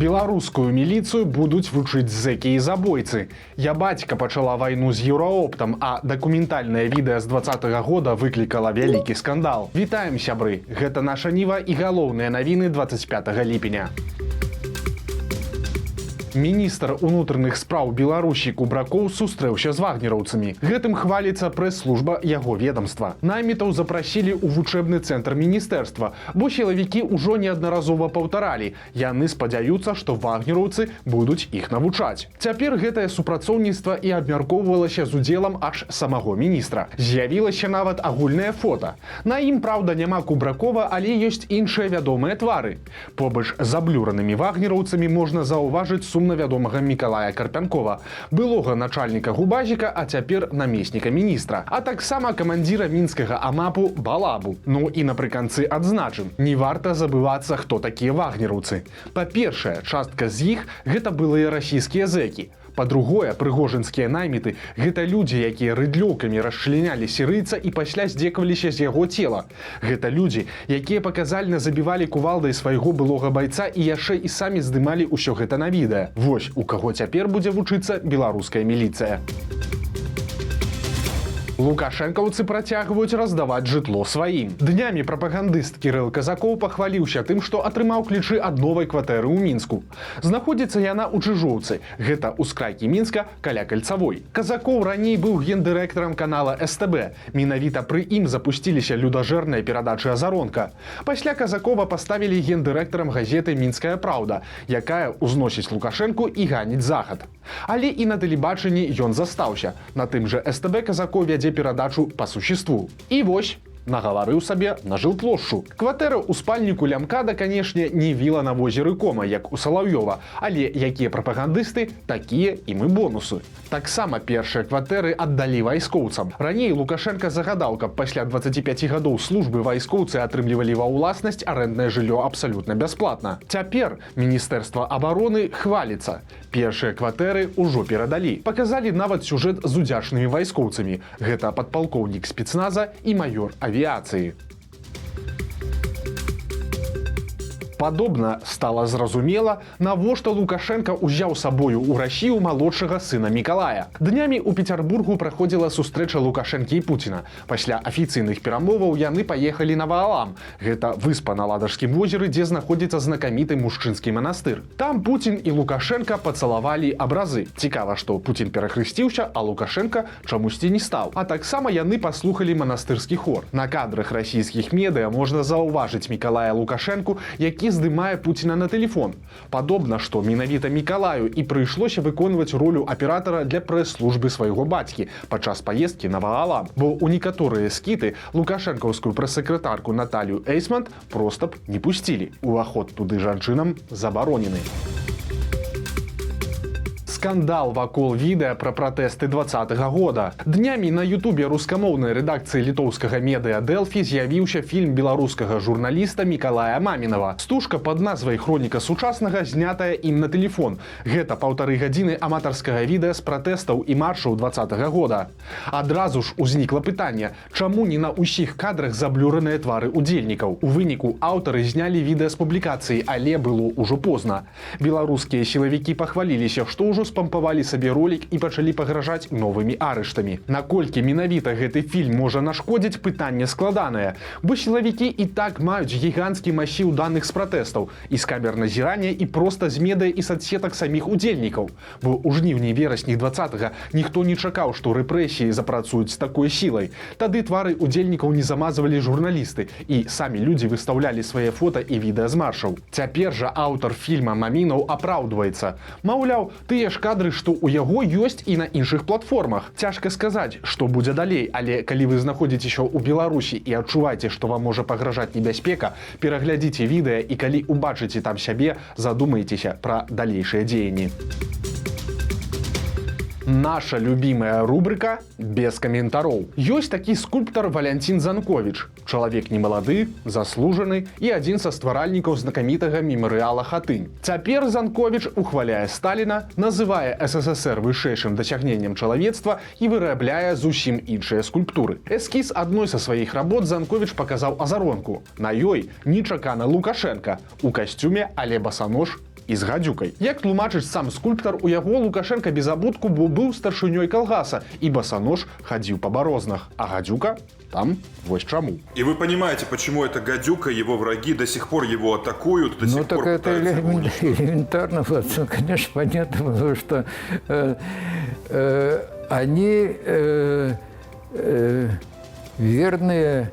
Беларускую міліцыю будуць вучыць зэкі і забойцы. Я бацька пачала вайну з еўраоптам, а дакументальнае відэа з 2020 года выклікала вялікі скандал. Вітаем, сябры! Гэта наша Ніва і галоўныя навіны 25 ліпеня. Міністр унутраных спраў Беларусі Кубракоў сустрэўся з вагнераўцамі. Гэтым хваліцца прэс-служба яго ведомства. Наймітаў запрасілі ў вучэбны цэнтр міністэрства, бо сілавікі ўжо неаднаразова паўтаралі. Яны спадзяюцца, што вагнераўцы будуць іх навучаць. Цяпер гэтае супрацоўніцтва і абмяркоўвалася з удзелам аж самого міністра. З'явілася нават агульнае фота. На ім, праўда, няма Кубракова, але ёсць іншыя вядомыя твары. Побач з заблюранымі вагнераўцамі можна заўважыць сумна вядомага Мікалая Карпянкова, былога начальніка губазіка, а цяпер намесніка міністра, а таксама камандзіра мінскага амапу Балабу. Ну і напрыканцы адзначым, не варта забывацца, хто такія вагнераўцы. Па-першае, частка з іх гэта былыя расійскія зэкі. Па-другое, прыгожынскія найміты – гэта людзі, якія рыдлёўкамі расчлянялі сірыйца і пасля здзекаваліся з яго цела. Гэта людзі, якія паказальна забівалі кувалдай свайго былога байца і яшчэ і самі здымалі ўсё гэта на відэа. Вось у каго цяпер будзе вучыцца беларуская міліцыя. Лукашэнкаўцы працягваюць раздаваць жытло сваім. Днямі прапагандыст Кірыл Казакоў пахваліўся тым, што атрымаў ключы ад новай кватэры ў Мінску. Знаходзіцца яна ў Чыжоўцы. Гэта ўскрайкі Мінска каля Кальцавой. Казакоў раней быў гендырэктарам канала СТБ. Менавіта пры ім запусціліся людажэрныя перадачы «Азаронка». Пасля Казакова паставілі гендырэктарам газеты «Мінская праўда», якая ўзносіць Лукашэнку і ганіць захад. Але і на тэлебачанні ён застаўся. На тым жа СТБ Казакоў вядзе перадачу па существу. І вось, нагаварыў сабе на жылплошчу. Кватэра ў спальніку Лямкада, канешне, не віла на возеры Кома, як у Салаўёва, але якія прапагандысты, такія і мы бонусы. Таксама першыя кватэры аддалі вайскоўцам. Раней Лукашенка загадаў, каб пасля 25 гадоў службы вайскоўцы атрымлівалі ва ўласнасць арэнднае жыллё абсалютна бясплатна. Цяпер Міністэрства абароны хваліцца. Першыя кватэры ўжо перадалі. Паказалі нават сюжэт з удзячнымі вайскоўцамі. Гэта падпалкоўнік спецназа і маёр авіацыі. Падобна стала зразумела, навошта Лукашенка ўзяў сабою ў Расію малодшага сына Мікалая. Днямі ў Пецярбургу праходзіла сустрэча Лукашэнкі і Пуціна. Пасля афіцыйных перамоваў яны паехалі на Ваалам. Гэта выспа на Ладажскім возеры, дзе знаходзіцца знакаміты мужчынскі манастыр. Там Пуцін і Лукашенка пацалавалі абразы. Цікава, што Пуцін перахрысціўся, а Лукашенка чамусьці не стаў. А таксама яны паслухалі манастырскі хор. На кадрах расійскіх медыа можна заўважыць Мікалая Лукашэнку, які здымае Пуціна на тэлефон. Падобна, што менавіта Мікалаю і прыйшлося выконваць ролю аператара для прэс-службы свайго бацькі падчас паездкі на Ваалам, бо ў некаторыя скіты лукашэнкаўскую прэс-сакратарку Наталью Эйсмант проста б не пусцілі. Уваход туды жанчынам забаронены. Скандал вакол відэа пра пратэсты 2020 года. Днямі на ютубе рускамоўнай рэдакцыі літоўскага медыа Дэлфі з'явіўся фільм беларускага журналіста Мікалая Мамінава. Стужка пад назвай «Хроніка сучаснага» знятая ім на тэлефон. Гэта 1,5 гадзіны аматарскага відэа з пратэстаў і маршаў 2020 года. Адразу ж узнікла пытанне, чаму не на ўсіх кадрах заблюраныя твары удзельнікаў. У выніку аўтары знялі відэа з публікацыі, але было ўжо позна. Беларускія сілавікі пахваліліся, што ўжо спампавалі сабе ролік і пачалі пагражаць новымі арыштамі. Наколькі менавіта гэты фільм можа нашкодзіць, пытанне складанае, бо сілавікі і так маюць гіганцкі масіў даных з пратэстаў, і з камер назірання, і проста з медыа і садсетак саміх удзельнікаў. Бо ў жніўні-верасні 2020-га ніхто не чакаў, што рэпрэсіі запрацуюць з такой сілай. Тады твары удзельнікаў не замазвалі журналісты, і самі людзі выстаўлялі свае фота і відэа з маршаў. Цяпер жа аўтар фільма Мамінаў апраўдваецца. Маўляў, тыя ж кадры, што ў яго ёсць і на іншых платформах. Цяжка сказаць, што будзе далей, але калі вы знаходзіцеся ў Беларусі і адчуваеце, што вам можа пагражаць небяспека, пераглядзіце відэа і калі ўбачыце там сябе, задумайцеся пра далейшыя дзеянні. Наша любимая рубрика «Без каментароў». Ёсць такі скульптар Валянцін Занковіч. Чалавек немалады, заслужаны і адзін са стваральнікаў знакамітага мемарыяла «Хатынь». Цяпер Занковіч ухваляе Сталіна, называе СССР вышэйшым дасягненнем чалавецтва і вырабляе зусім іншыя скульптуры. Эскіз адной са сваіх работ Занковіч паказаў азаронку. На ёй нечакана Лукашенка у касцюме, але басанож і з гадзюкай. Як тлумачыць сам скульптар, у яго Лукашенко без абутку быў старшынёй калгаса, і басанож хадзіў па барознах, а гадзюка там вось чаму. И вы понимаете, почему эта гадюка, его враги до сих пор его атакуют, до сих так пор это элементарно, конечно, понятно, потому что они верные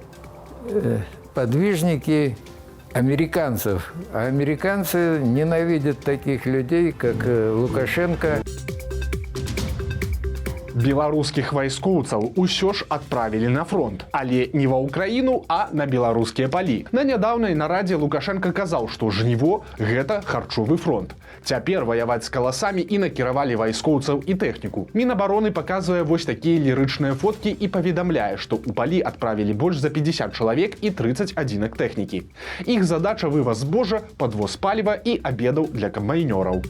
подвижники американцев. А американцы ненавидят таких людей, как Лукашенко. Беларускіх вайскоўцаў усё ж адправілі на фронт, але не ва ўкраіну, а на беларускія палі. На нядаўнай нарадзе Лукашенко казаў, што жніво гэта харчовы фронт. Цяпер ваяваць з каласамі і накіравалі вайскоўцаў і тэхніку. Мінабароны паказвае вось такія лірычныя фоткі і паведамляе, што ў палі адправілі больш за 50 чалавек і 30 адзінак тэхнікі. Іх задача вываз збожжа, падвоз паліва і абедаў для камбайнёраў.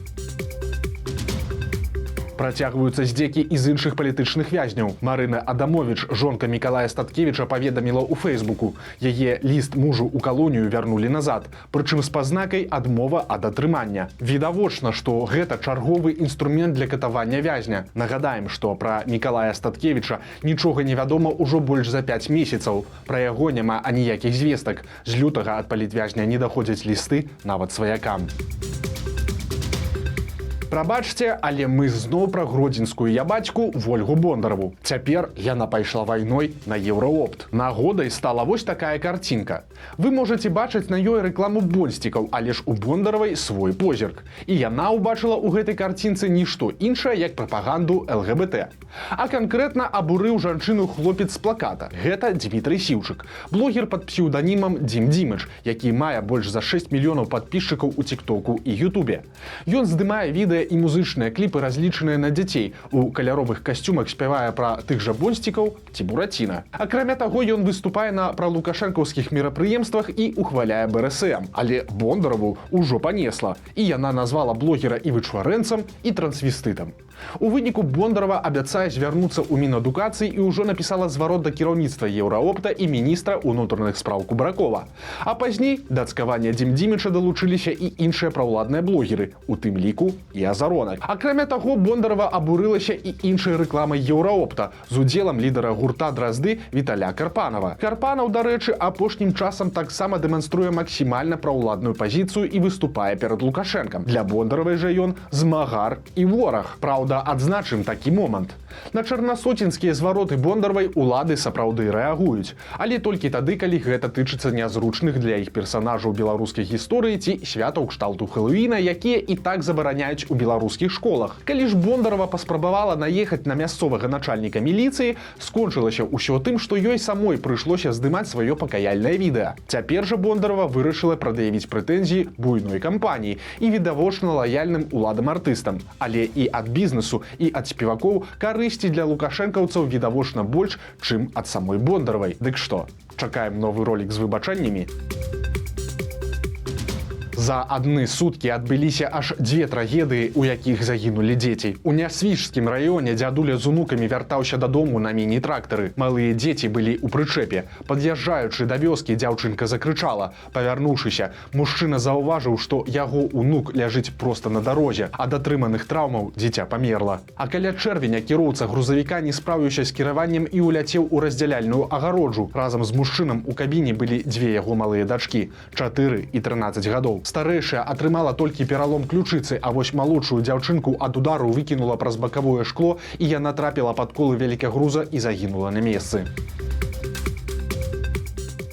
Працягваюцца здзекі і з іншых палітычных вязняў. Марына Адамовіч, жонка Мікалая Статкевіча, паведаміла ў Фэйсбуку. Яе ліст мужу ў калонію вярнулі назад, прычым з пазнакай адмова ад атрымання. Відавочна, што гэта чарговы інструмент для катавання вязня. Нагадаем, што пра Мікалая Статкевіча нічога не вядома ўжо больш за 5 месяцаў. Пра яго няма аніякіх звестак. З лютага ад палітвязня не даходзяць лісты нават сваякам. Прабачце, але мы зноў пра гродзенскую ябацьку Вольгу Бондарову. Цяпер яна пайшла вайной на Еўраопт. Нагодай стала вось такая карцінка. Вы можаце бачыць на ёй рэкламу бонсцікаў, але ж у Бондаровай свой позірк. І яна ўбачыла ў гэтай карцінцы нішто іншае, як прапаганду ЛГБТ. А канкрэтна абурыў жанчыну хлопец з плаката. Гэта Дмітрый Сіўчык, блогер пад псеўданімам Дім Дімыч, які мае больш за 6 мільёнаў падпісчыкаў у тиктоку і ютубе. Ён здымае відэа і музычныя кліпы, разлічаныя на дзяцей. У каляровых касцюмах спявае пра тых жа бонсцікаў ці бураціна. Акрамя таго, ён выступае на пралукашэнкаўскіх мерапрыемствах і ухваляе БРСМ. Але Бондарову ўжо панесла, і яна назвала блогера і вычварэнцам, і трансвестытам. У выніку Бондарова абяцае звярнуцца ў Мінадукацыі і ўжо напісала зварот да кіраўніцтва Еўраопта і міністра ўнутраных спраў Кубракова. А пазней да цкавання Дім Діміча далучыліся і іншыя праўладныя блогеры, у тым ліку і Азаронак. Акрамя таго, Бондарова абурылася і іншай рэкламай Еўраопта з удзелам лідара гурта «Дразды» Віталя Карпанова. Карпанаў, дарэчы, апошнім часам таксама дэманструе максімальна праўладную пазіцыю і выступае перад Лукашэнкам. Для Бондаровай жа ён змагар і вораг. Праўда, адзначым такі момант. На чарнасоцінскія звароты Бондаровай улады сапраўды рэагуюць, але толькі тады, калі гэта тычыцца нязручных для іх персанажаў беларускай гісторыі ці святаў кшталту Хэллоуіна, якія і так забараняюць у беларускіх школах. Калі ж Бондарова паспрабавала наехаць на мясцовага начальніка міліцыі, скончылася ўсё тым, што ёй самой прыйшлося здымаць сваё пакаяльнае відэа. Цяпер жа Бондарова вырашыла прад'явіць прэтэнзіі буйной кампаніі і відавочна лаяльным уладам-артыстам. Але і ад бізнесу, і ад спевакоў карысці для лукашэнкаўцаў відавочна больш, чым ад самой Бондаровай. Дык што, чакаем новы ролік з выбачэннямі? За адны суткі адбыліся аж 2 трагедыі, у якіх загінулі дзеці. У Нясвіжскім раёне дзядуля з унукамі вяртаўся дадому на міні-трактары. Малыя дзеці былі ў прычэпе. Пад'язджаючы да вёскі, дзяўчынка закрычала. Павярнуўшыся, мужчына заўважыў, што яго унук ляжыць проста на дарозе. Ад атрыманых траўмаў дзіця памерла. А каля чэрвеня кіроўца грузавіка не спраўіўся з кіраваннем і ўляцеў у раздзяляльную агароджу. Разам з мужчынам у кабіне былі 2 яго малыя дачкі, 4 і 13 гадоў. Старэйшая атрымала толькі пералом ключыцы, а вось малодшую дзяўчынку ад удару выкінула праз бакавое шкло, і яна трапіла пад колы вялікагруза і загінула на месцы.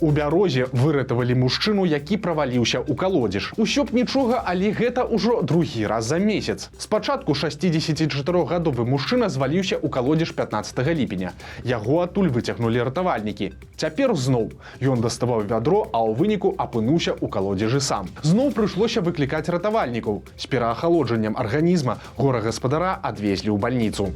У Бярозе выратавалі мужчыну, які праваліўся ў калодзеж. Усё б нічога, але гэта ўжо другі раз за месяц. Спачатку 64-гадовы мужчына зваліўся ў калодзеж 15 ліпеня. Яго адтуль выцягнулі ратавальнікі. Цяпер зноў. Ён даставаў вядро, а ў выніку апынуўся ў калодзежы сам. Зноў прыйшлося выклікаць ратавальнікаў. З пераахалоджаннем арганізма гора-гаспадара адвезлі ў бальніцу.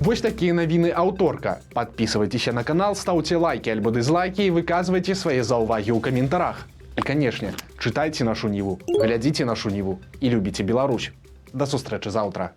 Вось такія навіны аўторка. Падпісывайцеся на канал, стаўце лайкі альбо дызлайкі і выказвайце свае заўвагі ў каментарах. І, канешне, чытайце нашу Ніву, глядзіце нашу Ніву і любіце Беларусь. Да сустрэчы заўтра.